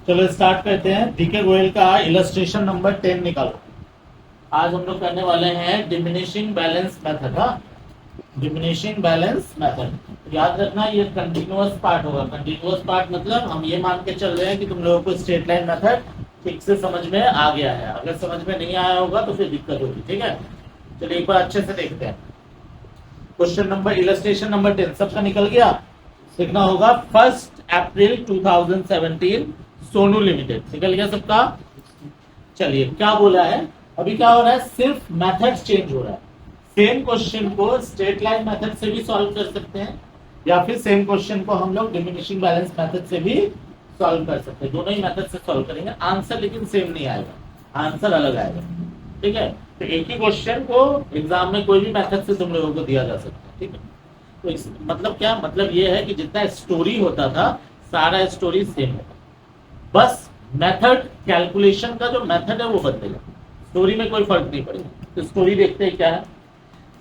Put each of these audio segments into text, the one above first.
चलो स्टार्ट करते हैं। डीके गोयल का इलस्ट्रेशन नंबर 10 निकालो। आज हम लोग करने वाले हैं डिमिनिशिंग बैलेंस मेथड। हाँ, डिमिनिशिंग बैलेंस मेथड याद रखना, ये कंटिन्यूअस पार्ट होगा। कंटिन्यूअस पार्ट मतलब हम ये मान के चल रहे हैं कि तुम लोगों को स्ट्रेट लाइन मेथड ठीक से समझ में आ गया है। अगर समझ में नहीं आया होगा तो फिर दिक्कत होगी। ठीक है, चलिए एक बार अच्छे से देखते हैं। क्वेश्चन नंबर इलस्ट्रेशन नंबर 10 सबका निकल गया। लिखना होगा 1 अप्रैल 2017 सोनू लिमिटेड। निकल गया सबका। चलिए क्या बोला है, अभी क्या हो रहा है, सिर्फ मेथड चेंज हो रहा है। सेम क्वेश्चन को स्ट्रेट लाइन मेथड से भी सॉल्व कर सकते हैं या फिर सेम क्वेश्चन को हम लोग डिमिनिशिंग बैलेंस मेथड से भी सॉल्व कर सकते हैं। दोनों ही मेथड से सॉल्व करेंगे, आंसर लेकिन सेम नहीं आएगा, आंसर अलग आएगा। ठीक है, तो एक ही क्वेश्चन को एग्जाम में कोई भी मेथड से तुम लोगों को दिया जा सकता है। ठीक है, तो इस मतलब क्या, मतलब ये है कि जितना स्टोरी होता था सारा स्टोरी सेम है, बस मेथड कैलकुलेशन का जो मेथड है वो बदलेगा, स्टोरी में कोई फर्क नहीं पड़ेगा। तो स्टोरी देखते हैं क्या है।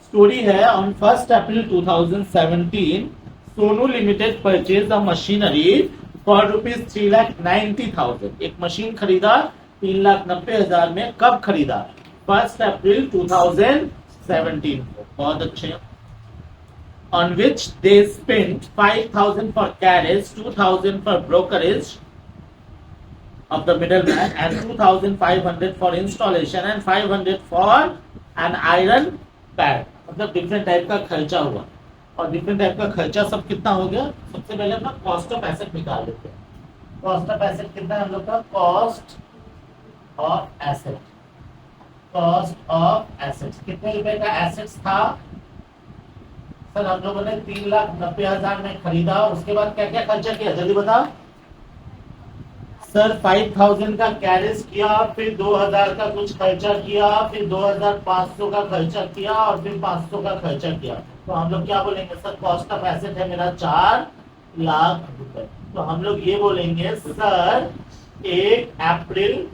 स्टोरी है on 1 April 2017 Sonu limited purchase a machinery for ₹3,90,000। एक मशीन खरीदा 3,90,000 में। कब खरीदा? 1 अप्रैल 2017 को। बहुत अच्छे। On which they spent 5,000 for carriage, 2,000 for brokerage of the middleman, and 2,500 for installation and 500 for an iron pad। मतलब डिफरेंट टाइप का खर्चा हुआ। और डिफरेंट टाइप का खर्चा सब कितना हो गया? सबसे पहले अपना कॉस्ट ऑफ एसेट निकाल लेते हैं। कॉस्ट ऑफ एसेट कितना है हम लोग का? Cost of asset, cost of asset कितने रुपए का एसेट्स था सर? हम लोगों ने 3,90,000 में खरीदा। उसके बाद क्या क्या खर्चा किया, जल्दी बता सर। 5,000 का कैरेज किया, फिर 2,000 का कुछ खर्चा किया, फिर 2,500 का खर्चा किया और फिर 500 का खर्चा किया। तो हम लोग क्या बोलेंगे सर? कॉस्ट ऑफ एसेट है मेरा 4 लाख रुपए। तो हम लोग ये बोलेंगे सर 1 अप्रैल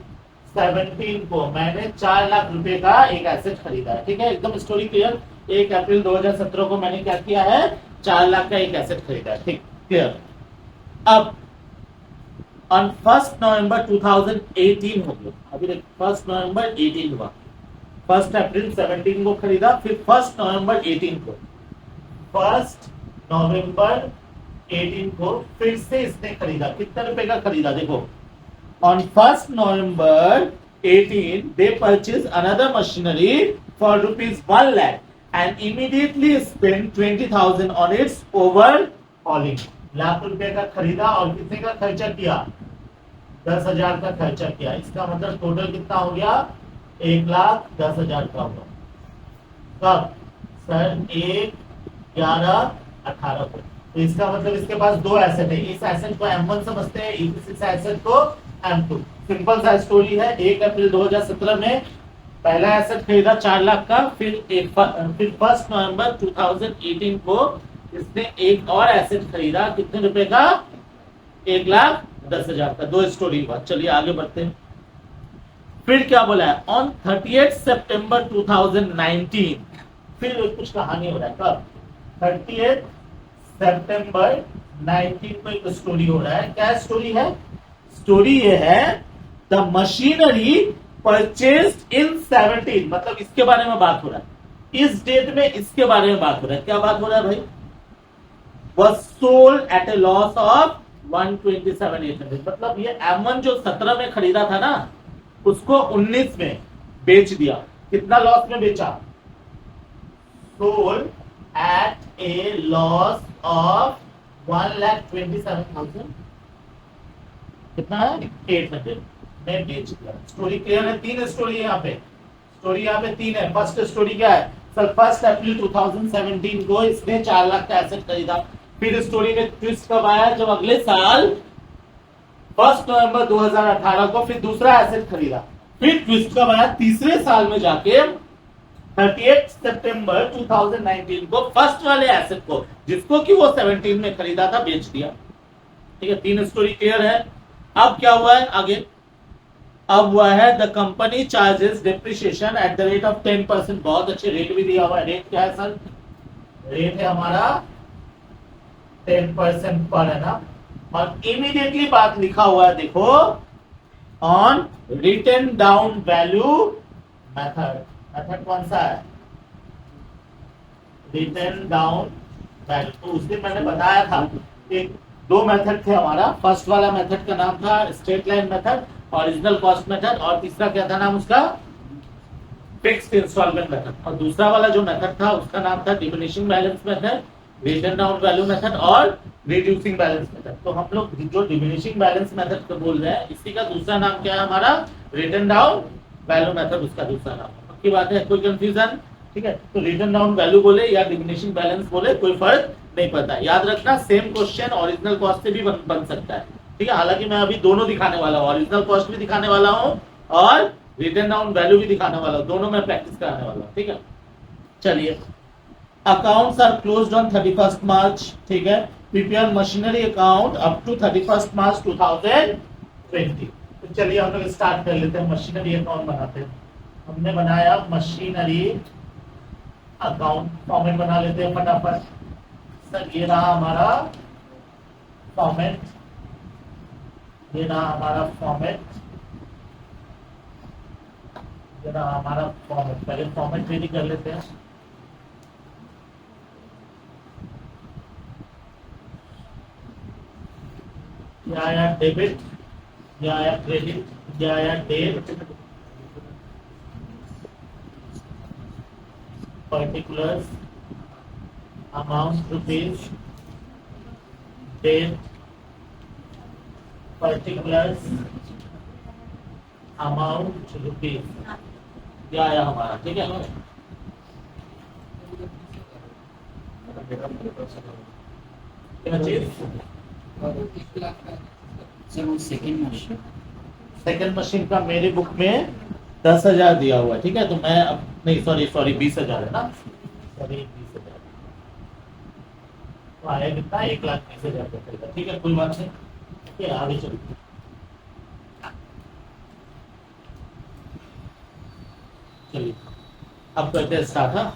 17 को मैंने 4 लाख रुपए का एक एसेट खरीदा है। ठीक है, एकदम स्टोरी क्लियर। 1 अप्रैल 2017 को मैंने क्या किया है? 4 लाख का एक एसेट खरीदा है। ठीक, क्लियर। अब ऑन 1 नवंबर 2018 हो गया। अभी देख 1 नवंबर 18 हुआ। 1 अप्रैल 17 को खरीदा, फिर 1 नवंबर 18 को, 1 नवंबर 18 को फिर से इसने खरीदा। कितने रुपए का खरीदा? देखो, on 1st November 18 they purchased another machinery for ₹1 lakh and immediately spent 20,000 on its overhauling। Lakh रुपए का खरीदा और कितने का खर्चा किया? 10,000 का खर्चा किया। इसका मतलब टोटल कितना हो गया? 1,10,000 का होगा। कब सर? 1/11/18 को। तो इसका मतलब इसके पास दो एसेट है। इस एसेट को M1 समझते हैं, इस एसेट को M2। सिंपल सा स्टोरी है। 1 अप्रैल 2017 में पहला एसेट खरीदा 4 लाख का, फिर 1 नवंबर 2018 को इसने एक और एसेट खरीदा। कितने रुपए का? 1,10,000 का। दो स्टोरी हुआ। चलिए आगे बढ़ते हैं। फिर क्या बोला है? ऑन 30 सितंबर 2019 फिर कुछ कहानी हो रहा है। कब? 30 सितंबर 19 को एक स्टोरी हो रहा है। क्या स्टोरी है? स्टोरी ये है द मशीनरी परचेस्ड इन 17। मतलब इसके बारे में बात हो रहा है। इस डेट में इसके बारे में बात हो रहा है। क्या बात हो रहा है भाई? was sold at a loss of 127,800। मतलब ये M1 जो 17 में खरीदा था ना, उसको 19 में बेच दिया। कितना लॉस में बेचा? sold at a loss of 1,27,000 कितना है? 800 में बेच दिया। स्टोरी क्लियर है? 3 स्टोरी है यहाँ पे। स्टोरी यहाँ पे 3 है। फर्स्ट स्टोरी क्या है सर? 1 अप्रैल 2017 को इसने 4 लाख का एसेट खरीदा। फिर स्टोरी में ट्विस्ट कब आया? जब अगले साल 1 नवंबर 2018 को फिर दूसरा एसेट खरीदा। फिर ट्विस्ट कब आया? तीसरे साल में जाके 30 सितंबर 2019 को फर्स्ट वाले एसेट को, जिसको कि वो 17 में खरीदा था, बेच दिया। ठीक है, 3 स्टोरी क्लियर है। अब क्या हुआ है आगे? अब हुआ है the company charges depreciation at the rate of 10%। बहुत अच्छे रेट भी दिया हुआ है। रेट क्या है सर? रेट है हमारा 10% पर है ना। और इमीडिएटली बात लिखा हुआ है देखो, on written down value method. Method कौन सा है? Written down value. तो उस दिन मैंने बताया था कि दो मेथड थे हमारा। फर्स्ट वाला मेथड का नाम था straight line method, original cost method, और तीसरा क्या था नाम उसका? Fixed instalment method. और दूसरा वाला जो मेथड था उसका नाम था diminishing balance method, written down value method और रिड्यूसिंग बैलेंस मेथड। तो हम लोग जो डिमिनिशिंग बैलेंस मेथड को बोल रहे हैं, इसी का दूसरा नाम क्या है हमारा? रिटन डाउन वैल्यू मेथड, उसका दूसरा नाम। पक्की बात है, कोई कंफ्यूजन? ठीक है, तो रिटन डाउन वैल्यू बोले या डिमिनिशिंग बैलेंस बोले कोई फर्क नहीं पड़ता। याद रखना, सेम क्वेश्चन ओरिजिनल कॉस्ट से भी बन सकता है। ठीक है, हालांकि मैं अभी दोनों दिखाने वाला हूँ, ओरिजिनल कॉस्ट भी दिखाने वाला हूँ और रिटन डाउन वैल्यू भी दिखाने वाला हूँ, दोनों में प्रैक्टिस कराने वाला हूँ। ठीक है, चलिए। Accounts are closed on 31st March. ठीक है, prepare machinery account up to 31st March 2020। तो चलिए हम लोग स्टार्ट कर लेते हैं, मशीनरी अकाउंट बनाते हैं। हमने बनाया मशीनरी अकाउंट, फॉर्मेट बना लेते हैं फटाफट। सर ये रहा हमारा फॉर्मेट, ये रहा हमारा फॉर्मेट, ये रहा हमारा फॉर्मेट। पहले फॉर्मेट रेडी कर लेते हैं। ये आया डेबिट, ये आया क्रेडिट, ये आया date, particulars, amount rupees, date, particulars, amount rupees, ये आया हमारा। ठीक है, क्या चीज? सेकेंड मशीन का मेरे बुक में 10,000 दिया हुआ है। ठीक है, तो मैं अब नहीं, सॉरी 20,000 है ना, सॉरी 20,000 तो आया कितना? 1,20,000। ठीक है, कोई बात नहीं। ठीक है, आगे चलिए। चलिए अब करते हैं स्टार्ट। हाँ,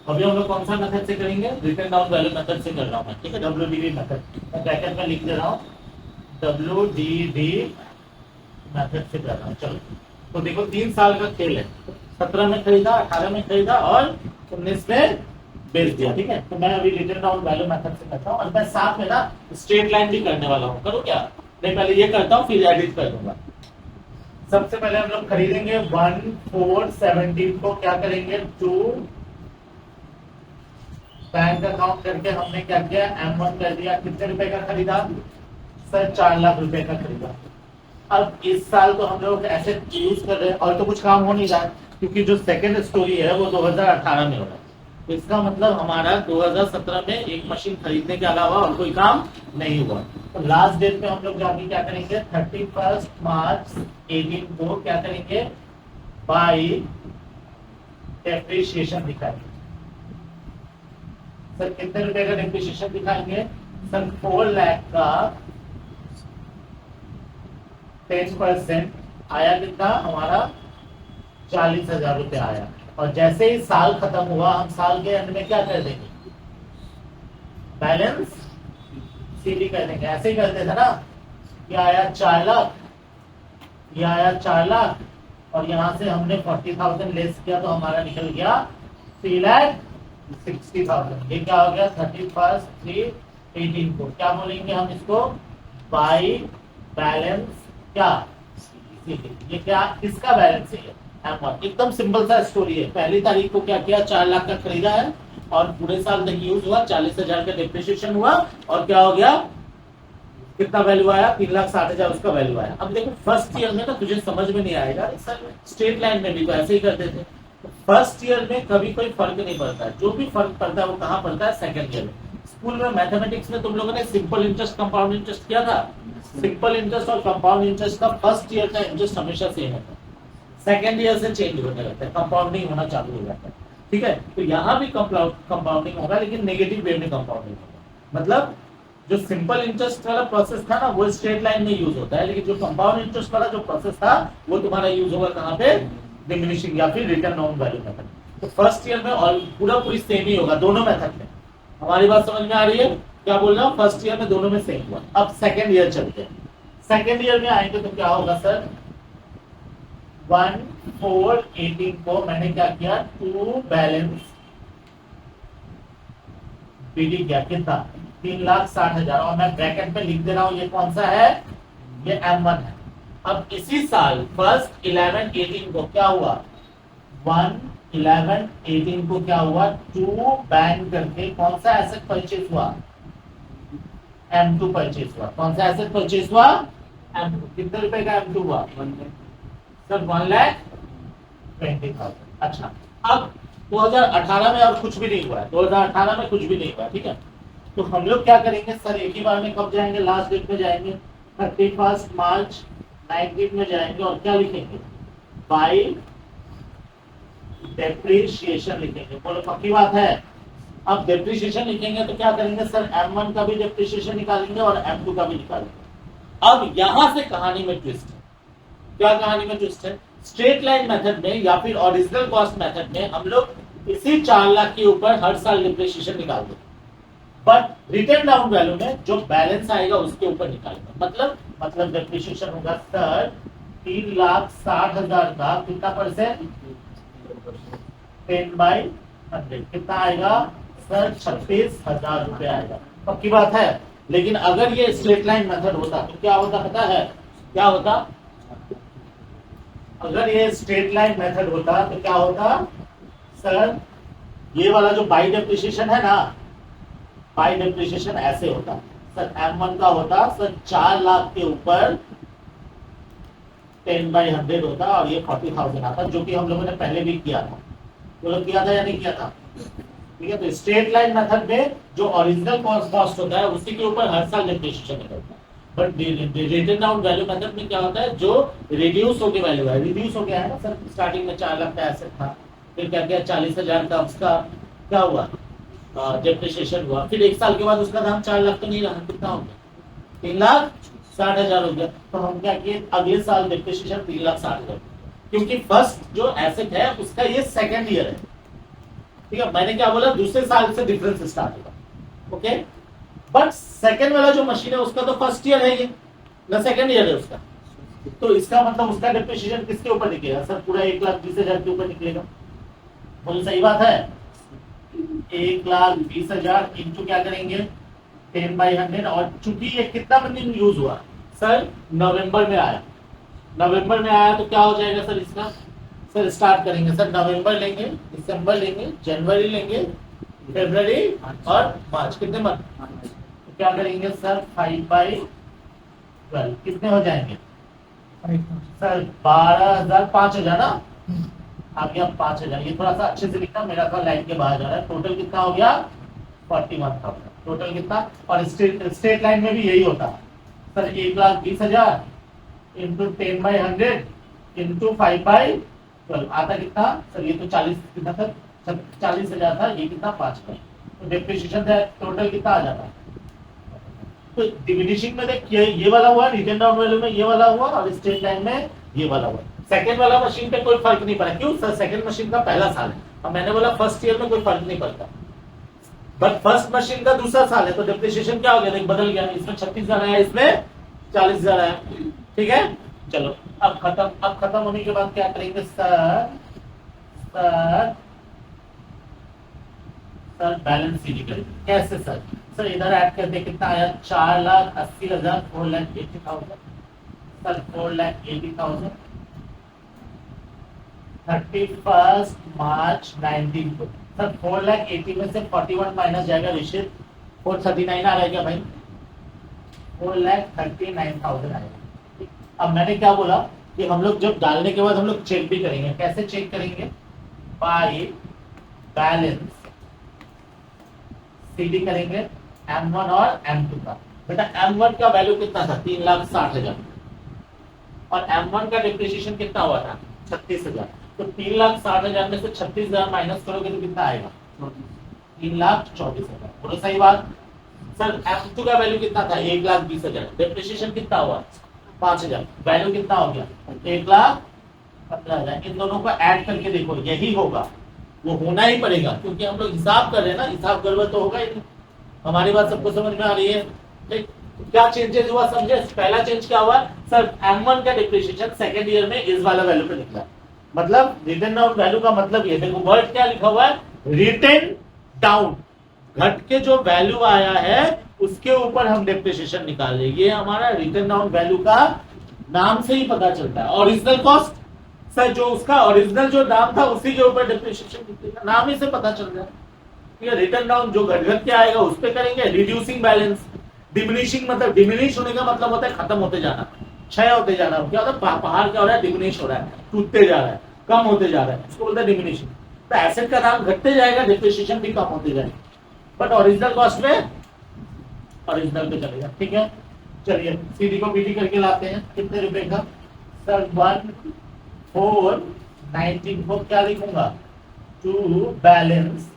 अभी हम लोग कौन सा मेथड से करेंगे? रिटन डाउन वैल्यू मेथड से कर रहा हूँ मैं। ठीक है, WDV मेथड, मैं ब्रैकेट में लिख दे रहा हूँ, WDV मेथड से कर रहा हूँ। चलो, तो देखो 3 साल का खेल है। 17 में खरीदा, 18 में खरीदा और 19 में बेच दिया। ठीक है, तो मैं अभी रिटन डाउन वैल्यू मेथड से करता हूँ और मैं साथ में ना स्ट्रेट लाइन भी करने वाला हूँ। करूँ क्या? नहीं, पहले ये करता हूँ फिर एडिट कर दूंगा। सबसे पहले हम लोग खरीदेंगे 1/4/17 को। क्या करेंगे? 2 बैंक अकाउंट करके हमने क्या किया? M1 कर दिया। कितने रुपए का खरीदा? सर 4 लाख रुपए का खरीदा। अब इस साल तो हम लोग ऐसे यूज कर रहे हैं और तो कुछ काम हो नहीं रहा है, क्योंकि जो सेकंड स्टोरी है वो 2018 में हो रहा है। तो इसका मतलब हमारा 2017 में एक मशीन खरीदने के अलावा और कोई काम नहीं हुआ। तो लास्ट डेट पे हम लोग जाके क्या करेंगे? 31st मार्च 18 को क्या करेंगे? बाई डेप्रिसिएशन दिखाएंगे। सर कितने रुपए का डेप्रिसिएशन दिखाएंगे? सर 4 लाख का 10% आया। कितना हमारा? 40,000 रुपये आया। और जैसे ही साल खत्म हुआ, हम साल के अंत में क्या कर देंगे? बैलेंस सीडी कर देंगे। ऐसे ही करते थे ना, ये आया 4 लाख, ये आया 4 लाख और यहाँ से हमने 40,000 लेस किया तो हमारा निकल गया 3,60,000। ये क्या हो गया? 31/3/18 को क्या बोलेंगे हम इसको? बाई बैलेंस क्या? ये क्या किसका बैलेंस है? M1। एकदम सिंपल सा स्टोरी है। पहली तारीख को क्या किया? 4 लाख का खरीदा है और पूरे साल तक यूज हुआ, 40,000 का डेप्रिसिएशन हुआ और क्या हो गया? कितना वैल्यू आया? 3,60,000 उसका वैल्यू आया। अब देखो फर्स्ट ईयर में तो तुझे समझ में नहीं आएगा, स्ट्रेट लाइन में भी तो ऐसे ही करते थे। फर्स्ट ईयर में कभी कोई फर्क नहीं पड़ता, जो भी फर्क पड़ता है वो कहाँ पड़ता है? सेकंड ईयर में। स्कूल में मैथमेटिक्स में तुम लोगों ने सिंपल इंटरेस्ट, कंपाउंड इंटरेस्ट किया था। सिंपल इंटरेस्ट और कंपाउंड इंटरेस्ट का फर्स्ट ईयर का इंटरेस्ट हमेशा सेम होता है, सेकंड ईयर से चेंज होने लगता है, कंपाउंडिंग होना चालू हो जाता है। ठीक है, तो यहाँ भी कंपाउंडिंग होगा लेकिन नेगेटिव वे में कंपाउंडिंग होगा। मतलब जो सिंपल इंटरेस्ट वाला प्रोसेस था ना वो स्ट्रेट लाइन में यूज होता है, लेकिन जो कंपाउंड इंटरेस्ट वाला जो प्रोसेस था वो तुम्हारा यूज होगा कहाँ पे? डिमिनिशिंग या फिर रिटर्न डाउन वैल्यू मेथड। तो फर्स्ट ईयर में और पूरा पूरी सेम ही होगा दोनों मेथड में। हमारी बात समझ में आ रही है? क्या बोल रहा हूँ, फर्स्ट ईयर में दोनों में सेम हुआ। अब सेकेंड ईयर चलते हैं। सेकेंड ईयर में आएंगे तो क्या होगा सर, 1/4/18 को मैंने क्या किया, टू बैलेंस बीडी किया, कितना, 3,60,000, और मैं ब्रैकेट में लिख दे रहा हूं ये कौन सा है, ये M1 है। अब इसी साल फर्स्ट 11/18 को क्या हुआ, 1/11/18 को क्या हुआ, टू बैंक करके कौन सा एसेट परचेज हुआ, M2 परचेज हुआ। कौन सा एसेट परचेज हुआ, M2। कितने रुपए का M2 हुआ सर, 1,20,000। अच्छा, अब 2018 में और कुछ भी नहीं हुआ है, 2018 में कुछ भी नहीं हुआ, ठीक है। तो हम लोग क्या करेंगे सर, एक ही बार में कब जाएंगे, लास्ट डेट में जाएंगे, 31 मार्च 19 में जाएंगे, और क्या लिखेंगे, बाय डेप्रिसिएशन लिखेंगे। बोलो पक्की बात है। अब डेप्रिसिएशन लिखेंगे तो क्या करेंगे सर, M1 का भी डेप्रिसिएशन निकालेंगे और M2 का भी निकालेंगे। अब यहां से कहानी में ट्विस्ट है। क्या कहानी में ट्विस्ट है, स्ट्रेट लाइन मेथड में या फिर ओरिजिनल कॉस्ट मेथड में हम लोग इसी 4 लाख के ऊपर हर साल डिप्रिसिएशन निकाल देंगे, बट रिटर्न डाउन वैल्यू में जो बैलेंस आएगा उसके ऊपर निकालेंगे। मतलब डिप्रिसिएशन होगा सर 3,60,000 का कितना परसेंट, 10/100 कितना आएगा सर, 36,000 रुपए आएगा। पक्की बात है। लेकिन अगर ये स्ट्रेट लाइन मेथड होता तो क्या होता पता है, क्या होता, अगर ये स्ट्रेट लाइन मेथड होता तो क्या होता सर, ये वाला जो बाई डेप्रिसिएशन है ना, बाई डेप्रिसिएशन ऐसे होता सर, M1 का होता सर 4 लाख के ऊपर 10/100 होता, और ये 40,000 आता, जो कि हम लोगों ने पहले भी किया था। तो लोग किया था या नहीं किया था, ठीक है। तो स्ट्रेट लाइन मेथड में जो ओरिजिनल कॉस्ट होता है उसी के ऊपर हर साल डेप्रिसिएशन निकलता है। But return down value method में क्या होता है, जो रिड्यूस होके वैल्यू है, रिड्यूस हो गया है ना सर, स्टार्टिंग में 4 लाख का एसेट था, फिर क्या किया 40,000 का उसका क्या हुआ, डेप्रिसिएशन हुआ, फिर 1 साल के बाद उसका दाम 4 लाख तो नहीं रहा, कितना हो गया, 3,60,000 हो गया। तो हम क्या किए, अगले साल डेप्रिसिएशन 3,60,000, क्योंकि फर्स्ट जो एसेट है उसका ये सेकेंड ईयर है, ठीक है। मैंने क्या बोला, दूसरे साल से डिफरेंस स्टार्ट होगा, ओके। बट सेकेंड वाला जो मशीन है उसका तो फर्स्ट ईयर है ये, ना सेकेंड ईयर है उसका, तो इसका मतलब उसका डिप्रिसिएशन किसके ऊपर निकलेगा सर, पूरा 1,20,000 के ऊपर निकलेगा। बोलो सही बात है, 1,20,000 इंटू क्या करेंगे 10/100, और चूंकि ये कितना दिन यूज हुआ सर, नवंबर में आया, नवंबर में आया तो क्या हो जाएगा सर इसका, सर स्टार्ट करेंगे सर, नवंबर लेंगे, दिसंबर लेंगे, जनवरी लेंगे, फरवरी और मार्च, कितने मंथ, तो क्या करेंगे सर 5/12 कितने हो जाएंगे सर, 12,000, 5,000 ना, आ गया 5,000। ये थोड़ा सा अच्छे से लिखना, मेरा था लाइन के बाहर जा रहा है। टोटल कितना हो गया 41,000, टोटल कितना, और स्ट्रेट लाइन में भी यही होता है सर, 1,20,000 इंटू 10/100 इंटू 5/12 आता कितना सर, ये तो 40 कितना था, 40,000 था, ये कितना 5,000, तो डेप्रिसिएशन टोटल कितना आ जाता है। तो डिमिनिशिंग में देख, ये वाला हुआ, रिटर्न डाउन वैल्यू में ये वाला हुआ, और स्ट्रेट लाइन में ये वाला हुआ। सेकंड वाला मशीन पे कोई फर्क नहीं पड़ा, क्यों सर, सेकंड मशीन का पहला साल है, अब मैंने बोला फर्स्ट ईयर में कोई फर्क नहीं पड़ता, बट फर्स्ट मशीन का दूसरा साल है, तो डिप्रिसिएशन क्या हो गया, बदल गया, इसमें 36,000 आया, इसमें 40,000 आया, ठीक है। चलो अब खत्म होने के बाद क्या करेंगे सर, बैलेंस शीट करेंगे। कैसे सर, सर इधर ऐड करते कितना आया, 4,80,000, 4,80,000 सर, 4,80,000 31 मार्च 19 को सर, 4,80,000 में से 41 माइनस जाएगा, रिशित 439 आ रहा है क्या भाई, 4,39,000 आएगा। अब मैंने क्या बोला कि हम लोग जब डालने के बाद हम लोग चेक भी करेंगे, कैसे चेक करेंगे, बाय बैलेंस सीडी करेंगे M1 और M2 का। बेटा M1 का वैल्यू कितना था, 3,60,000, और M1 का डिप्रिसिएशन कितना हुआ था, 36,000, तो 3,60,000 में से 36,000 माइनस करोगे तो कितना आएगा, 3,24,000। बोलो सही बात। सर M2 का वैल्यू कितना था, 1,20,000, डिप्रिसिएशन कितना हुआ 5,000, वैल्यू कितना हो गया 1,15,000। इन दोनों को ऐड करके देखो, यही होगा, वो होना ही पड़ेगा, क्योंकि हम लोग हिसाब कर रहे हैं ना, हिसाब गड़बड़ तो होगा ही नहीं, हमारी बात सबको समझ में आ रही है? ठीक, क्या चेंजेस हुआ समझे? पहला चेंज क्या हुआ सर, M1 का डिप्रिसिएशन सेकेंड ईयर में इस वाला वैल्यू पे निकला। मतलब रिटन डाउन वैल्यू का मतलब ये, देखो वर्ड क्या लिखा हुआ है, रिटन डाउन, घट के जो वैल्यू आया है उसके ऊपर हम डिप्रिसिएशन निकाल रहे, ये हमारा रिटन डाउन वैल्यू का नाम से ही पता चलता है। ओरिजिनल कॉस्ट सर, जो उसका ओरिजिनल जो नाम था उसी के ऊपर डिप्रिसिएशन निकलेगा, नाम ही से पता चल रहा है। ठीक है, रिटर्न डाउन जो घट घट के आएगा उस पे करेंगे। रिड्यूसिंग बैलेंस, डिमिनिशिंग मतलब डिमिनिश होने का मतलब होता है खत्म होते जाना, क्षय होते जाना। क्या होता है, पहाड़ क्या हो रहा है, डिमिनिश हो रहा है, टूटते जा रहा है, कम होते जा रहा है, उसको बोलते हैं डिमिनिशिंग। तो एसेट का दाम घटते जाएगा, डिप्रिसिएशन भी कम होते जाएगा, बट ओरिजिनल कॉस्ट में ओरिजिनल पे चलेगा। ठीक है, चलिए सीडी को बीडी करके लाते हैं। कितने रुपए का सर, 1419 को क्या लिखूंगा, टू बैलेंस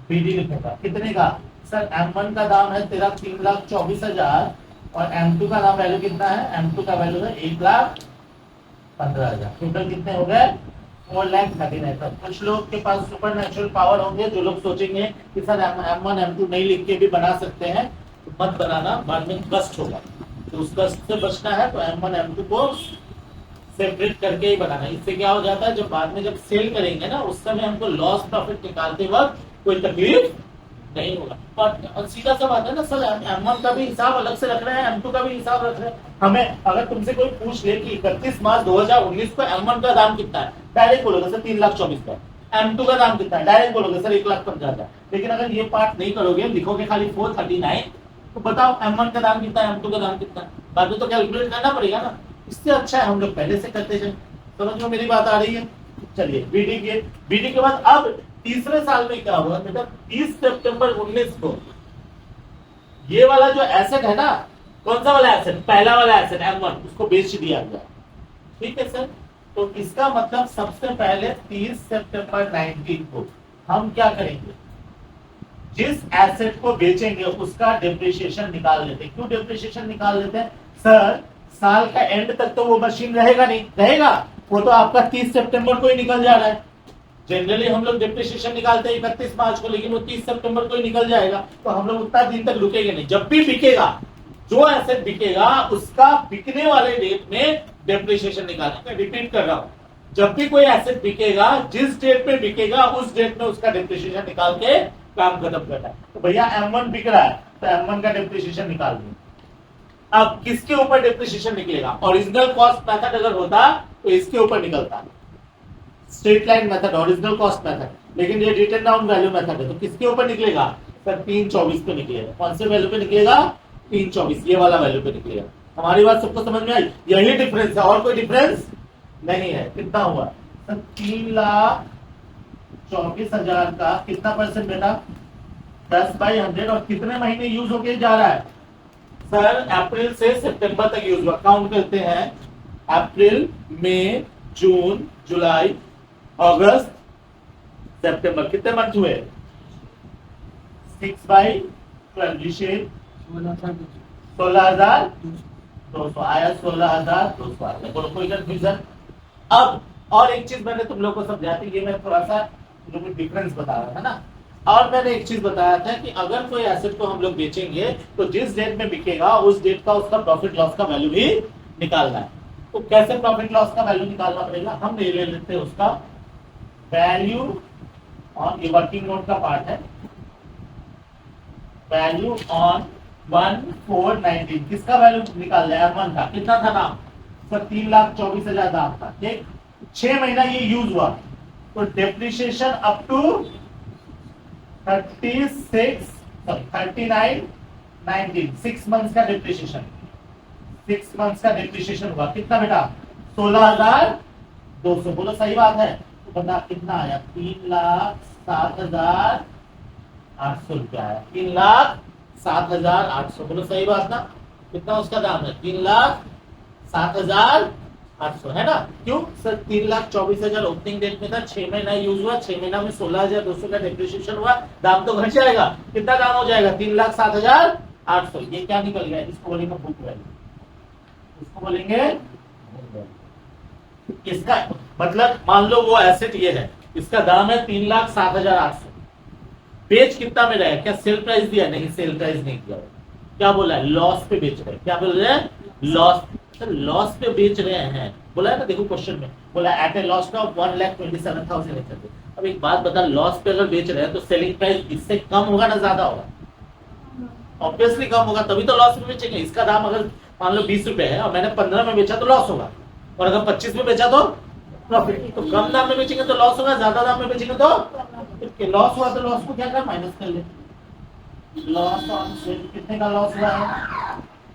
बीडी लिखूंगा। कितने का सर, M1 का दाम है तेरा 3,24,000 और M2 का दाम वैल्यू कितना है, M2 का वैल्यू है 1,15,000। टोटल कितने हो गए, 4,39,000। कुछ लोग के पास सुपर नेचुरल पावर होंगे जो लोग सोचेंगे कि सर M1 M2 नहीं लिख के भी बना सकते हैं, तो मत बनाना, बाद में कष्ट होगा। तो उस कष्ट से बचना है तो M1 M2 को सेपरेट करके ही बनाना। इससे क्या हो जाता है, जब बाद में जब सेल करेंगे ना उस समय हमको लॉस प्रॉफिट निकालते वक्त कोई तकलीफ नहीं होगा। और सीधा सा बात है ना सर, M1 का भी हिसाब अलग से रख रहे हैं, M2 का भी हिसाब रख रहे हैं। हमें अगर तुमसे कोई पूछ ले कि 31 मार्च 2019 को M1 का दाम कितना है, डायरेक्ट बोलोगे सर 3,24,000। M2 का दाम कितना है, डायरेक्ट बोलोगे सर 1,15,000। लेकिन अगर ये पार्ट नहीं करोगे, लिखोगे खाली 439, तो बताओ M1 का दाम कितना है, M2 का दाम कितना है, बाद में तो कैलकुलेट करना पड़ेगा ना। इससे अच्छा है हम लोग पहले से करते जाए। समझ में मेरी बात आ रही है? चलिए बीडी के बाद अब तीसरे साल में क्या हुआ बेटा, 30 सितंबर 19 को ये वाला जो एसेट है ना, कौन सा वाला एसेट, पहला वाला एसेट M1, उसको बेच दिया गया। ठीक है सर, तो इसका मतलब सबसे पहले 30 सितंबर 19 को हम क्या करेंगे, जिस एसेट को बेचेंगे उसका डिप्रिसिएशन निकाल लेते हैं। क्यों डिप्रिसिएशन निकाल लेते हैं सर, साल का एंड तक तो वो मशीन रहेगा नहीं, रहेगा वो तो आपका 30 सितंबर को ही निकल जा रहा है। जनरली हम लोग डिप्रिसिएशन निकालते हैं 31 मार्च को, लेकिन वो 30 सितंबर को ही निकल जाएगा, तो हम लोग उतना दिन तक रुकेंगे नहीं। जब भी बिकेगा, जो एसेट बिकेगा उसका बिकने वाले डेट में डिप्रिसिएशन निकालेंगे। रिपीट कर रहा हूं, जब भी कोई एसेट बिकेगा, जिस डेट में बिकेगा उस डेट में उसका डिप्रिसिएशन निकाल के काम खत्म करना है। तो भैया M1 बिक रहा है तो M1 का डिप्रिसिएशन निकाल दें। अब किसके ऊपर डिप्रिसिएशन निकलेगा, ओरिजिनल कॉस्ट मेथड अगर होता तो इसके ऊपर निकलता, straight line method, original cost method. लेकिन ये रिटन डाउन वैल्यू मेथड है, तो किसके ऊपर निकलेगा सर, 324 पे निकलेगा। कौन से वैल्यू पे निकलेगा, 324, ये वाला वैल्यू पे निकलेगा। हमारी बात सबको समझ में आई? यही डिफरेंस है, और कोई डिफरेंस नहीं है। कितना हुआ सर, 3,24,000 का कितना परसेंट बेटा, 10/100। और कितने महीने यूज होके जा रहा है सर, अप्रैल से सितंबर तक यूज हुआ। काउंट करते हैं, अप्रैल, मई, जून, जुलाई, अगस्त, सितंबर, कितने मंथ हुए, 6/12, 16,200 आया, 16,200 आया। बोलो कोई कंफ्यूजन? अब और एक चीज मैंने तुम लोग को समझाया थी, ये मैं थोड़ा सा तुम लोग को डिफरेंस बता रहा था ना। और मैंने एक चीज बताया था कि अगर कोई एसेट को हम लोग बेचेंगे तो जिस डेट में बिकेगा उस डेट का उसका प्रॉफिट लॉस का वैल्यू भी निकालना है। तो कैसे प्रॉफिट लॉस का वैल्यू निकालना पड़ेगा, हम ले लेते हैं उसका वैल्यू ऑन, ये वर्किंग नोट का पार्ट है, वैल्यू ऑन 1419। किसका वैल्यू निकाल रहे हैं, M1 का। कितना था दाम सर, 3,24,000 दाम था। ठीक, 6 महीना ये यूज हुआ, तो डेप्रिसिएशन अप टू 39,19, 6 मंथ्स का डेप्रिसिएशन, 6 मंथ्स का डेप्रिसिएशन हुआ। कितना बेटा, 16,200। बोलो सही बात है? तो बता कितना आया, 3,07,800 रुपया आया, 3,07,800। बोलो सही बात ना? कितना उसका दाम है, 3,07,800 है ना। क्यों सर, 3,24,000 ओपनिंग डेट में था, 6 महीना यूज हुआ, 6 महीना में 16,200 का डेप्रिसिएशन हुआ, दाम तो घट जाएगा। कितना दाम हो जाएगा, 3,07,800। ये क्या निकल गया, इसको बोलेंगे बुक वैल्यू, इसको बोलेंगे। इसका मतलब मान लो वो एसेट ये है, इसका दाम है 3,07,800, बेच कितना में रहा है? क्या सेल प्राइस दिया? नहीं, सेल प्राइस नहीं दिया। क्या बोला है? लॉस पे बेच रहे हैं। क्या बोल रहे हैं? लॉस। सर लॉस पे बेच रहे हैं बोला है ना, देखो क्वेश्चन में बोला एट ए लॉस ऑफ 1,27,800। अब एक बात बता, लॉस पे अगर बेच रहे हैं तो सेलिंग प्राइस इससे कम होगा ना ज्यादा होगा? ऑब्वियसली कम होगा, तभी तो लॉस में बेचेंगे। इसका दाम अगर मान लो 20 रुपए है और मैंने 15 में बेचा तो लॉस होगा, और अगर 25 में बेचा तो प्रॉफिट। तो कम दाम में बेचेंगे तो लॉस होगा, ज्यादा दाम में बेचेंगे तो लॉस हुआ। तो लॉस को क्या कर, माइनस कर ले। लॉस ऑन सेल कितने का लॉस हुआ है?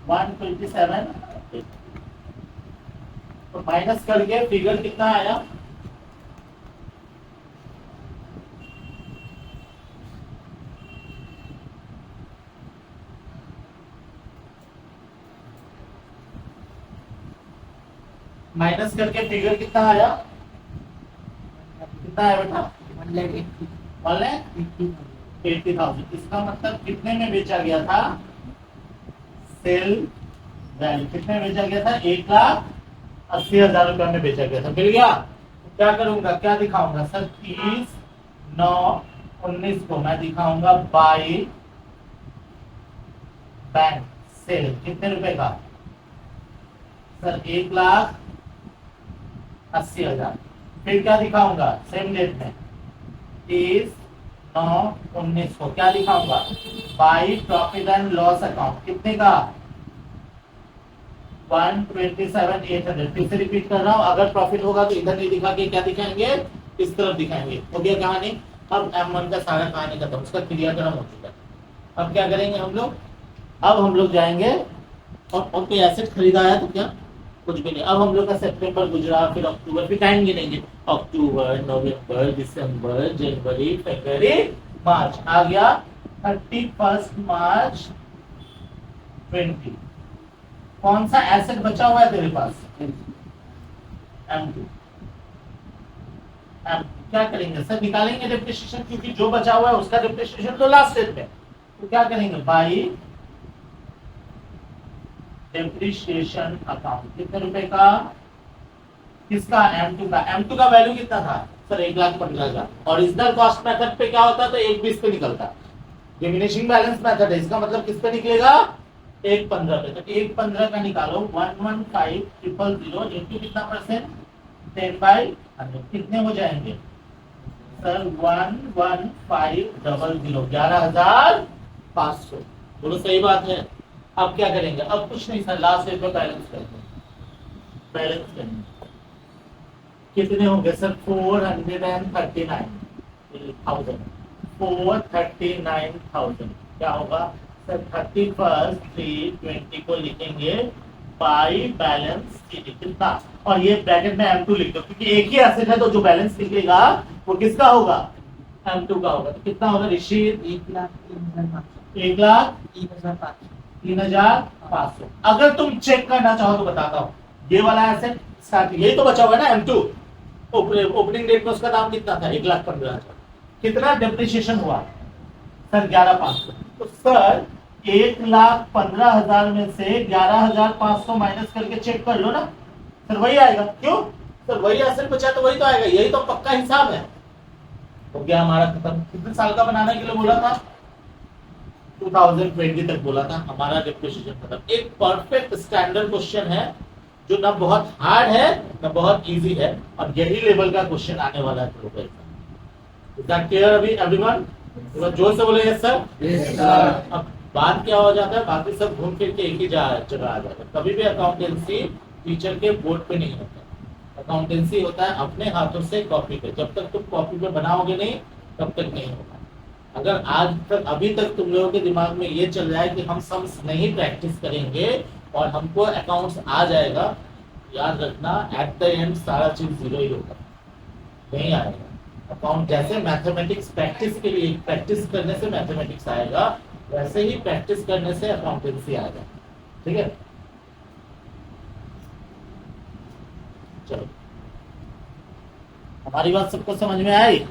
127। तो माइनस करके फिगर कितना आया? माइनस करके फिगर कितना आया? कितना आया बेटा? 1,80,000। इसका मतलब कितने में बेचा गया था? सेल वैल्यू कितने में बेचा गया था? 1,80,000 रुपया में बेचा गया था। मिल गया? तो क्या करूंगा, क्या दिखाऊंगा सर? 30/9/19 को मैं दिखाऊंगा बाई बैंक सेल कितने रुपए का? सर 1,80,000। फिर क्या दिखाऊंगा सेम डेट में? 30/9/19 को क्या दिखाऊंगा? By profit and loss account कितने का? 127,800। फिर से रिपीट कर रहा हूं, अगर प्रॉफिट होगा तो इधर नहीं दिखा के क्या दिखाएंगे? इस तरफ दिखाएंगे। हो गया कहानी। अब M1 का सारा कहानी खत्म, उसका क्रियाक्रम हो चुका है। अब क्या करेंगे हम लोग? अब हम लोग जाएंगे और कोई एसेट खरीदा है तो क्या? कुछ भी नहीं। अब हम लोग का सितंबर गुजरा, फिर अक्टूबर, फिर टाइम गिनेंगे। अक्टूबर, नवंबर, दिसंबर, जनवरी, फरवरी, मार्च। आ गया 31 मार्च 20। कौन सा एसेट बचा हुआ है तेरे पास? M2। क्या करेंगे सर? निकालेंगे डिप्रिसिएशन, क्योंकि जो बचा हुआ है उसका डिप्रिसिएशन तो लास्ट डेट में। तो क्या करेंगे? बाई डिप्रिसिएशन अकाउंट कितने रुपए का? किसका? M2 का। M2 का वैल्यू कितना था सर? 1,15,000। ओरिजिनल कॉस्ट मेथड पे क्या होता है? तो 1,20 पे निकलता। डिमिनिशिंग बैलेंस मेथड है, इसका मतलब किस पे निकलेगा? 1,15 पे। तो 1,15 का निकालो। 115,000 इंटू कितना परसेंट? 10/100। कितने हो जाएंगे सर? 11500, 11,500। बोलो सही बात है। अब क्या करेंगे? अब कुछ नहीं सर, लास्ट डेट में बैलेंस करेंगे। बैलेंस करेंगे कितने होंगे सर? 439,000। 439,000 क्या होगा सर? 31/3/20 को लिखेंगे बाई बैलेंस कितना? और ये ब्रैकेट में M2 लिख दो, क्योंकि एक ही एसेट है तो जो बैलेंस निकलेगा वो किसका होगा? M2 का होगा। तो कितना होगा ऋषि? 1,03,500। अगर तुम चेक करना चाहो तो बताता हूँ। ये वाला एसेट स्टार्ट, यही तो बचा हुआ है ना M2। ओपनिंग डेट में उसका दाम कितना था? 1,15,000। कितना डिप्रिसिएशन हुआ सर? 11,500। तो सर 1,15,000 में से 11,500 माइनस करके चेक कर लो ना सर, वही आएगा। क्यों सर? वही एसेट बचा तो वही तो आएगा। यही तो पक्का हिसाब है। हो गया हमारा खत्म। कितने साल का बनाने के लिए बोला था? 2020 तक बोला था। हमारा डिप्रिसिएशन खत्म। एक परफेक्ट स्टैंडर्ड क्वेश्चन है जो ना बहुत हार्ड है ना बहुत इजी है, और यही लेवल का क्वेश्चन आने वाला है। क्लियर अभी एवरीवन? जोर से बोले यस सर। अब बात क्या हो जाता है, बाकी सब घूम फिर के एक ही जगह आ जाता है। कभी भी अकाउंटेंसी टीचर के बोर्ड पे नहीं होता। अकाउंटेंसी होता है अपने हाथों से कॉपी पे। जब तक तुम कॉपी पे बनाओगे नहीं तब तक नहीं होगा। अगर आज तक अभी तक तुम लोगों के दिमाग में ये चल रहा है कि हम सम्स नहीं प्रैक्टिस करेंगे और हमको अकाउंट्स आ जाएगा, याद रखना एट द एंड सारा चीज जीरो ही होगा, नहीं आएगा। अकाउंट जैसे मैथमेटिक्स प्रैक्टिस के लिए, प्रैक्टिस करने से मैथमेटिक्स आएगा, वैसे ही प्रैक्टिस करने से अकाउंटेंसी आएगा। ठीक है, चलो हमारी बात सबको समझ में आई?